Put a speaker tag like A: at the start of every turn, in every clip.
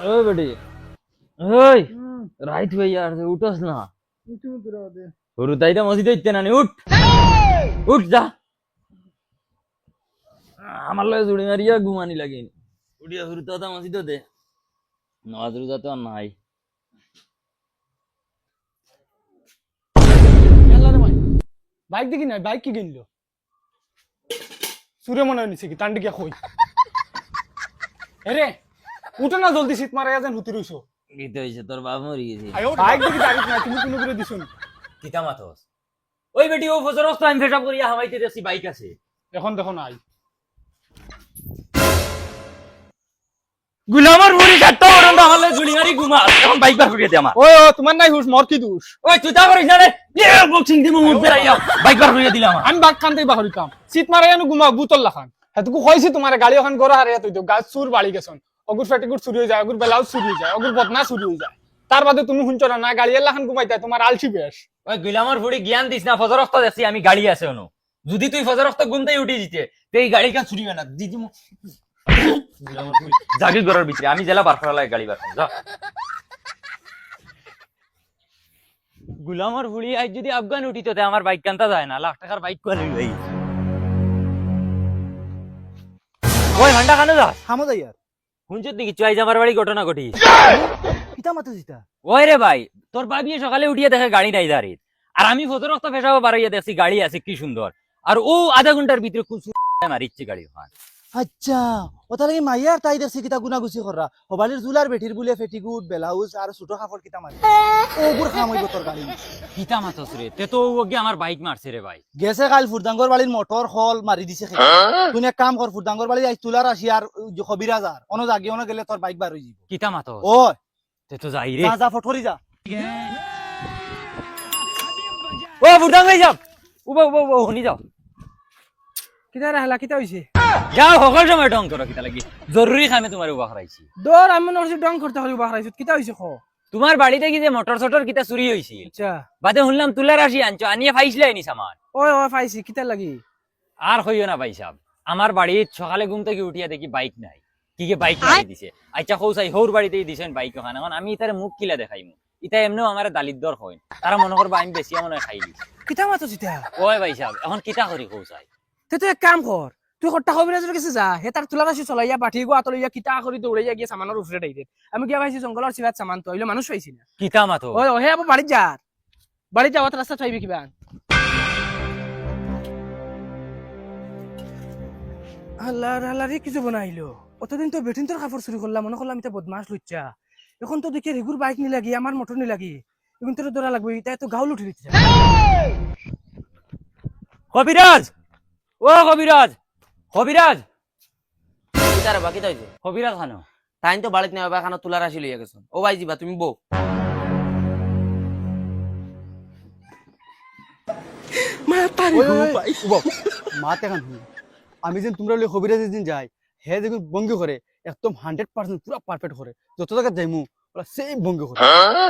A: ওই বেটি ওই রাইট হয়ে আর উঠোস না হুরু তাইটা মসজিদে ইচ্ছে না উঠ উঠ যা আমার লগে জুড়ি মারিয়া ঘুমানি লাগে উঠিয়া হুরু তাতা মসজিদে দে নামাজ রোজা তো আর নাই
B: বাইক দেখি নাই বাইক কি কিনলো সুরে মনে হয় নিছে কি টান্ডি কে কই এরে উঠো না জলদি শীত মারা যেন হুতি রইছো
A: গীতে হয়েছে তোর বাপ মরি গেছে
B: বাইক দেখি দাঁড়িয়ে না তুমি কোনো করে দিছো না
A: কিতা মাথস ওই বেটি ও ফজর অস্ত আমি ফেসাব করিয়া হামাইতে দেখছি বাইক আছে
B: এখন দেখো নাই
A: গুলামার বুড়ি কাটতো ওরম আমার লগে জুড়ি মারি ঘুমা এখন বাইক বার করিয়া দে আমার
B: ও তোমার নাই হুশ মোর কি দোষ
A: ওই তুই তা করিস না রে বক্সিং দিমু মুখ ফেরাইয়া বাইক বার করিয়া দিলাম
B: আমি বাগ কানতেই বাহরিতাম শীত মারা যেন ঘুমা বুতল লাখান হেতুকু কইছি তোমার গাড়ি এখন গড়া হারিয়া তুই তো গাছ সুর বাড়ি গেছন অগুর ফেটিকুর চুরি হয়ে যায় অগুর ব্লাউজ চুরি হয়ে যায় অগুর বদনা চুরি হয়ে যায় তার বাদে তুমি শুনছো না গাড়ি লাখান ঘুমাইতা তোমার আলসি বেশ
A: ওই গুলামার বুড়ি জ্ঞান দিস না ফজর অস্ত দেখছি আমি গাড়ি আছে অনু যদি তুই ফজর অস্ত ঘুমতেই উঠি দিতে তো এই গাড়ি কান চুরি হয় না দিদি জাগির ঘরের ভিতরে আমি জেলা বার করা লাগে গাড়ি বার যা গুলামার বুড়ি আজ যদি আফগান উঠিত তে আমার বাইক কানতা যায় না লাখ টাকার বাইক কোয়ালি ভাই ওই ঘন্টা কানে যা
C: হামো যাই আর
A: শুনছ দেখি চুয়াই আমার বাড়ি ঘটনা ঘটি
C: কিতা মাতো জিতা
A: ওই রে ভাই তোর বাবি সকালে উঠিয়ে দেখে গাড়ি নাই দাঁড়িয়ে আর আমি ফজর অস্ত ফেসাবো বাড়াইয়া দেখছি গাড়ি আছে কি সুন্দর আর ও আধা ঘন্টার ভিতরে খুব মারিচ্ছে গাড়ি ওখান
C: আচ্ছা ওটা লাগি মাইয়ার তাই দেখছি কিতা গুনাগুছি কররা হবালির জুলার বেটির বুলে ফেটিকুট ব্লাউজ আর ছোট কাপড় কিতা মারি ওগুর খাম হইব তোর গাড়ি
A: কিতা মাথস রে তে তো ওগে আমার বাইক মারছে রে ভাই
C: গেছে কাল ফুরদাঙ্গর বাড়ির মোটর হল মারি দিছে তুই এক কাম কর ফুরদাঙ্গর বাড়ি আই তুলার আসি আর খবিরাজ আর অন জাগি অন গেলে তোর বাইক বার হই যাব
A: কিতা মাথস
C: ও
A: তে তো যাই রে
C: যা যা ফটরি যা
A: ও বুড়াং হই যাও উবা উবা উবা হনি যাও
B: কিতা রাহলা কিতা হইছে
A: যাও সকল সময় ঢং করো কিতা লাগি জরুরি কামে তোমার উবা করাইছি
B: দর আমি নরসি ডং করতে হলি বাহরাইছত কিতা হইছে খ
A: তোমার বাড়িতে কি যে মোটর সটর কিতা চুরি হইছিল
B: আচ্ছা
A: বাদে শুনলাম তুলার আসি আনছো আনিয়ে ফাইছিলে আনি সামান
B: ওই ওই পাইছি কিতা লাগি
A: আর হইও না ভাই সাহেব আমার বাড়ির সকালে ঘুম থেকে উঠিয়া দেখি বাইক নাই কি কে বাইক নাই দিছে আচ্ছা কৌসাই হৌর বাড়িতেই দিছেন বাইক ওখানে এখন আমি ইতারে মুখ কিলা দেখাইমু ইতা এমনিও আমার দালিদ্দর হয় তারা মনে করবা আমি বেশি মনে হয় খাইলি
B: কিতা মাতো জিতা
A: ওই ভাই সাহেব এখন কিতা করি কৌসাই
B: তে তুই এক কাম কর তুই কট্টা কবিরাজের কাছে যা হে তার তুলা রাশি চলাইয়া বাটি গো আতলাইয়া কিতা করি দৌড়াইয়া গিয়ে সামানের উপরে ডাইরে আমি গিয়া ভাইছি জঙ্গলের সিরাত সামান তো হইলে মানুষ পাইছি না
A: কিতা মাথো
B: ওই হে আবার বাড়ি যাওয়ার রাস্তা চাইবি কিবা আল্লাহ আল্লাহ রে কিছু বানাইলো অতদিন তো বেটিন তোর কাপড় চুরি করলাম মনে করলাম এটা বদমাস লুচ্চা এখন তো দেখি রেগুর বাইক নি লাগি আমার মোটর নি লাগি এখন তোর দৌড়া লাগবে তাই তো গাউল উঠে দিচ্ছে
A: কবিরাজ ও কবিরাজ কবিরাজ
D: কিতারে বাকি তাইছে
A: কবিরাজ খানো
D: তাইন তো বাড়িতে নেবা খানা তুলা রাশি লইয়া গেছ ও ভাই জিবা তুমি বউ
C: মাতে কান শুনি আমি যেন তোমরা লই খবিরাজ দিন যাই হে যেগুন ভঙ্গি করে একদম 100% পুরা পারফেক্ট করে যত জায়গা যাইমু ওরা সেম ভঙ্গি করে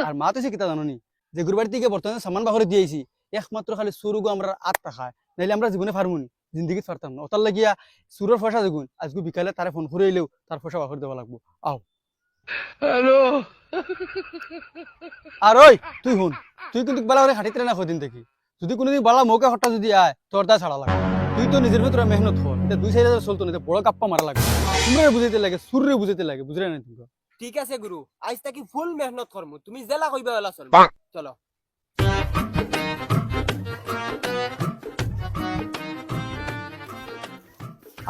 C: আর মা তো সে কিতা জানোনি যে গুরবাড়ি থেকে বর্তমানে সামান বাহরে দিয়েছি একমাত্র খালি সুরগো আমরা আট টাকা নাইলে আমরা জীবনে পারমুনি জিন্দগি পারতাম না ওটার লাগিয়া সুরের পয়সা দেখুন আজকে বিকালে তারে ফোন করে এলেও তার পয়সা বাহর দেওয়া লাগবো আও হ্যালো আর ওই তুই হুন তুই কিন্তু বেলা করে হাঁটিতে না কদিন থেকে যদি কোনোদিন বালা মৌকা হঠাৎ যদি আয় তোর দা ছাড়া লাগে তুই তো নিজের ভিতরে মেহনত হল এটা 2-4 চলতো না বড় কাপ্পা মারা লাগে তোমরা বুঝাইতে লাগে সুরে বুঝাইতে লাগে বুঝলে না তুমি
D: ঠিক আছে গুরু আজ তাকি ফুল মেহনত করমু তুমি জেলা কইবা হলা চল চলো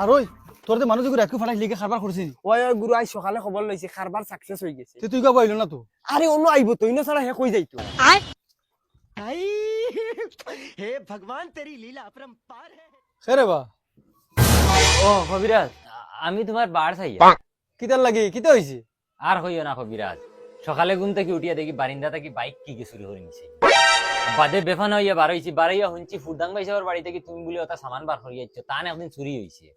C: আর ওই তোর যে মানুষ যেগুলো একটু ফাটাই লিখে খাবার করছিস
D: ওই ওই গুরু আজ সকালে খবর লইছে খারবার সাকসেস হই গেছে
C: তুই কবে আইলো না তো
D: আরে অন্য আইবো তো ইনো ছাড়া হে কই যাইতো
C: हे भगवान तेरी लीला अपरंपार है খেরে বা
A: ও কবিরাজ আমি তোমার বার চাই
C: কিতার লাগি কিতা হইছে
A: আর হইও না কবিরাজ সকালে ঘুম থেকে উঠিয়া দেখি বারিন্দা থেকে বাইক কি চুরি করে নিছে বাদে বেফান হইয়া বার হইছি বারাইয়া হুনছি ফুরদাং ভাই সাহেবের বাড়ি থেকে তুমি বলে ওটা সামান বার করিয়াছো তা না একদিন চুরি হইছে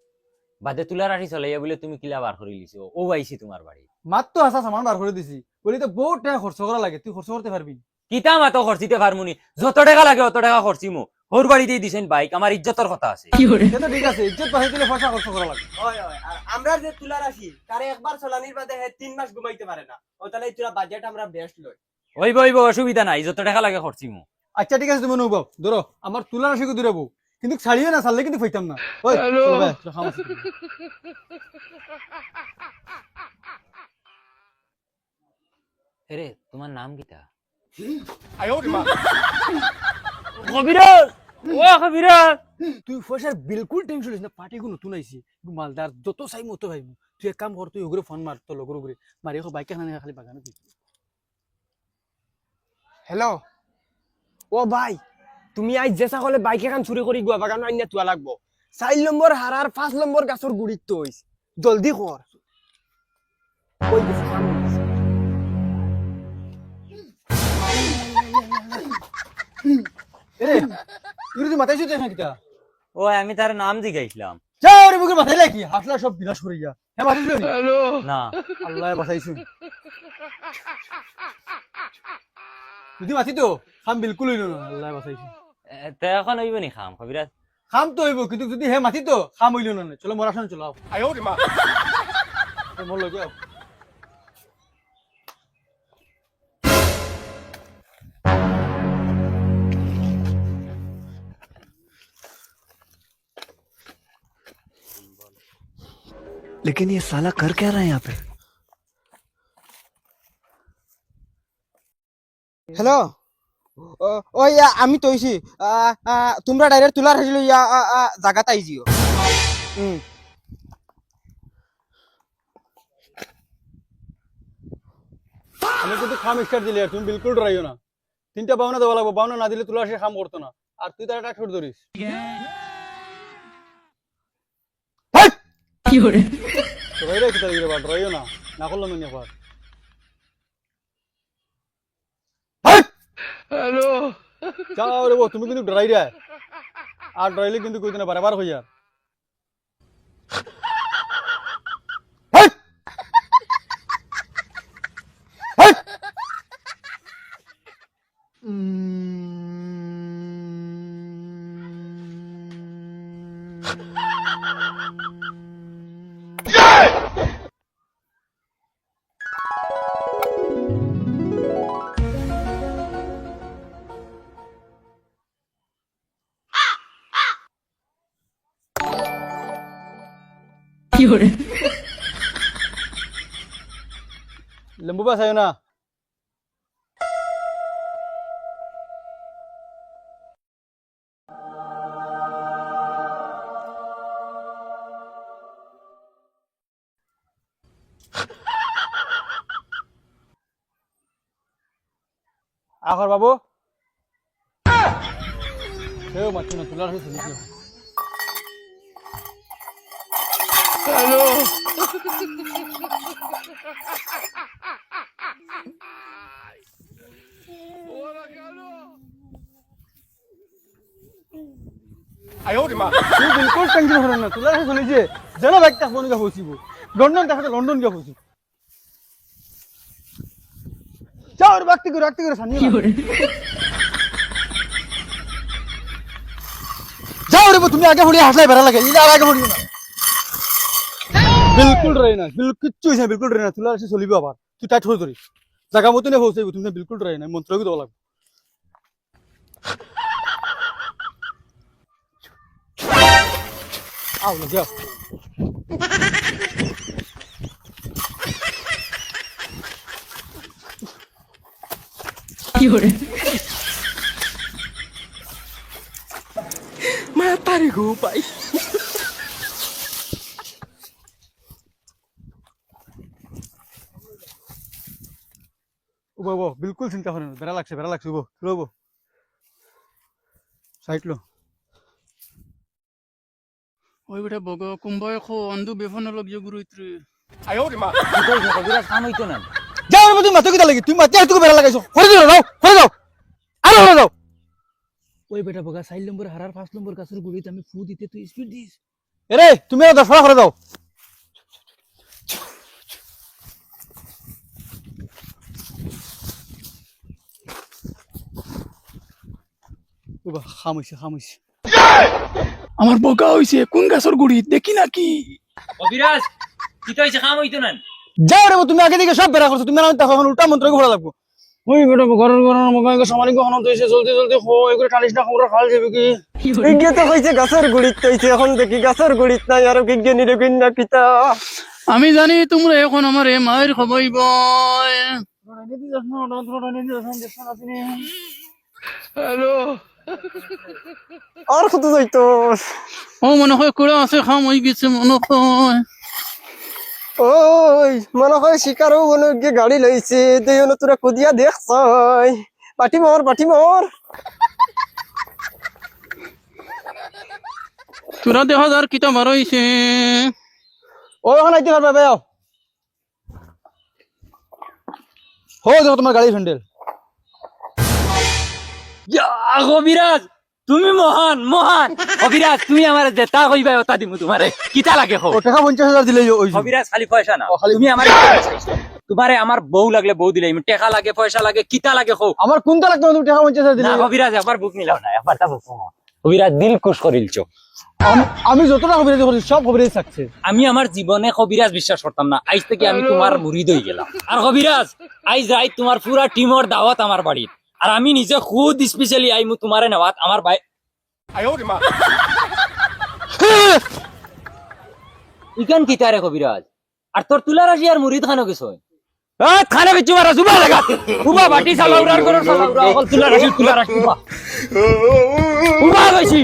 A: বাদে তুলার আঠি চলাইয়া বলে তুমি কিলা বার করি লিছো ও আইছি তোমার বাড়ি
C: মাত্র আসা সামান বার করে দিছি বলি তো বহুত টাকা খরচ করা লাগে তুই খরচ করতে পারবি
A: কিতা মাতো খরচিতে পারমুনি যত টাকা লাগে অত টাকা খরচিমু ওর বাড়িতেই দিছেন বাইক, আমার ইজ্জতের কথা আছে।
C: সে তো ঠিক আছে ইজ্জত বাঁচাই দিলে পয়সা খরচ করা লাগবে
D: হয় হয় আর আমরা যে তুলার আসি তারে একবার চলানির বাদে 3 মাস ঘুমাইতে পারে না ও তাহলে তুলা বাজেট আমরা বেস্ট লই
A: ওইব অসুবিধা নাই, যত টাকা লাগে খরচি মু।
C: আচ্ছা ঠিক আছে তুমি অনুভব ধরো আমার তুলার আসি দূরাবো কিন্তু ছাড়িয়ে না ছাড়লে কিন্তু ফাইতাম না ওই চলো ভাই, চলো, খাওয়া শুরু করি।
A: রে তোমার নাম কিটা?
B: 哎呦我的妈！
A: কবিরাজ, ও কবিরাজ।
C: তুই পয়সার বিলকুল টেনশন নিস না, পার্টি কোনো নতুন আইছি মালদার যত চাই মতো ভাই তুই এক কাম কর তুই ওগুলো ফোন মার তোর লগর ওগুলো মারি এখন বাইকে খালি বাগানো তুই
D: হ্যালো ও ভাই তুমি আজ যে সকলে বাইক এখন চুরি করি গুয়া বাগানো আইনা তুয়া লাগবো 4 নম্বর হারার 5 নম্বর গাছর গুড়িত তো হইছে জলদি কর ওই যে সামনে আছে।
C: এরে তুই মাথায় শুতে না কিটা
A: ও আমি তার নাম জিগাইছিলাম।
C: যাও রে বুকের মাথায় লাগি হাসলা সব বিলাস করে গিয়া হ্যাঁ মাথায় শুনি
A: না
C: আল্লাহ বাঁচাইছুন যদি মাতি তো খাম বিলকুল হইল না আল্লাহ বাঁচাইছুন
A: তে এখন হইব নি খাম কবিরাজ?
C: খাম তো হইব কিন্তু যদি হে মাতি তো খাম হইল না চলো মরা শুনে চলো
B: 哎呦我的妈！
C: মোর লই যাও
E: लेकिन ये साला कर क्या रहा है यहाँ पे?
D: হ্যালো ওই আমি তৈছি তোমরা ডাইরেক্ট তুলার হাসিল ইয়া জায়গাত আইজিও
C: আমি কিন্তু খাম স্টার্ট দিলি আর তুমি বিলকুল ডরাইও না 3টা বাউনা দেওয়া লাগবো বাউনা না দিলে তুলা সে খাম করতো না আর তুই তার একটা ঠোঁট ধরিস ডরাই রে কি তার গিয়ে ডরাইও না না করলো না নিয়ে হ্যালো যাও রে তুমি কিন্তু ডরাই রে আর ডরাইলে কিন্তু কই দিনা বারবার হইয়া লেম্বু পাস আয়ো না আখর বাবু সেও মাছি না তুলার হয়ে শুনেছি তুই বিলকুল টেনশন করেন না তুলার হয়ে শুনেছি যেন ব্যাগটা ফোন গা পৌঁছিব লন্ডন দেখাতে লন্ডন গিয়ে পৌঁছি যাও ওর রাখতে করে সানিয়ে যাও রে তুমি আগে ফুড়িয়ে হাসলাই বেড়া লাগে এটা আর আগে ফুড়িও না বিলকুল রে না বিলকুল কিচ্ছু হইছে না, বিলকুল রে না তুলার এসে চলিব আবার তুই টাইট হয়ে ধরিস জায়গা মতো নিয়ে পৌঁছাইব তুমি বিলকুল রে না মন্ত্র কি দেওয়া লাগবে আও না যাও
D: Mata gue, Pak.
C: উবো উবো বিলকুল চিন্তা করেন বেড়া লাগছে উবো রবো সাইড লো
F: ওই বেটা বগ কুম্বায় খো অন্ধু বেফানো লগ যে গুরু ইত্রে
B: 哎呦我的妈！
A: কি কইছো কবিরাজ? খাম হইতো না।
C: যাও রে তুমি মাথা কিটা লাগি তুমি মাথা এতকে বেড়া লাগাইছো করে দাও আর হলো দাও
F: ওই বেটা বগা 4 নম্বর হারার 5 নম্বর কাছের গুড়িতে আমি ফু দিতে তুই স্পিড দিস
C: এরে তুমি আর দশরা করে দাও বা খামইছে খামইছে
F: আমার বোকা হইছে কোন গাছের গুড়ি দেখি নাকি
A: কবিরাজ কি তো হইছে কাম হইতো না
C: যাও রে তুমি আগে দিকে সব বেড়া করছো তুমি আমি তখন উল্টা মন্ত্র ঘোরা লাগবো
F: ওই বেটা ঘরের মগাইকে সমালিক হনত হইছে জলদি জলদি খো এগুলো টানিস না খবর খাল যাবে কি
D: বিজ্ঞ তো কইছে গাছের গুড়িত তৈছে এখন দেখি গাছের গুড়িত নাই আর বিজ্ঞানীরে কইনা কিতা
F: আমি জানি তোমরা এখন আমার মায়ের খবইব হ্যালো
D: আর কত যাইতো
F: ও মনে হয় কুড়া আছে খাম হয়ে গেছে মনে হয়
D: ওই মনে হয় শিকারও কোনো গিয়ে গাড়ি লইছে দেয়নো তোরা কুদিয়া দেখছই পাটি মর
F: তোরা দেখা যার কিতা বার হইছে
C: ও এখন আইতে পারবে বেও হো দেখো তোমার গাড়ির হ্যান্ডেল
A: কবিরাজ তুমি মহান মহান কবিরাজ তুমি আমার যেটা কইবা ওটা দিমু তোমারে কিতা লাগে খো
C: ও টাকা 50,000 দিলে ওই
A: কবিরাজ খালি পয়সা না তুমি আমার তোমারে আমার বউ লাগলে বউ দিলে টাকা লাগে পয়সা লাগে কিতা লাগে খো
C: আমার কোনটা লাগতো তুমি টাকা 50,000 দিলে
A: না কবিরাজ একবার বুক মিলাও না একবার তা বুক কবিরাজ দিল খুশ করিলছো
C: আমি যতটা কবিরাজ করেছি সব কবিরাজ সাকসেস
A: আমি আমার জীবনে কবিরাজ বিশ্বাস করতাম না আজ থেকে আমি তোমার মুরিদ হয়ে গেলাম আর কবিরাজ আজ রাত তোমার পুরা টিমর দাওয়াত আমার বাড়ির আর আমি নিজে খুদ স্পেশালি আইমু তোমারে নেওয়াত আমার ভাই ইকান কি তারে কবিরাজ আর তোর তুলা রাশি আর মুরিদ খানো কিছু খানে কিছু মারা জুবা লাগা উবা বাটি সালাউরার করো সালাউরা তুলা রাশি উবা গইছি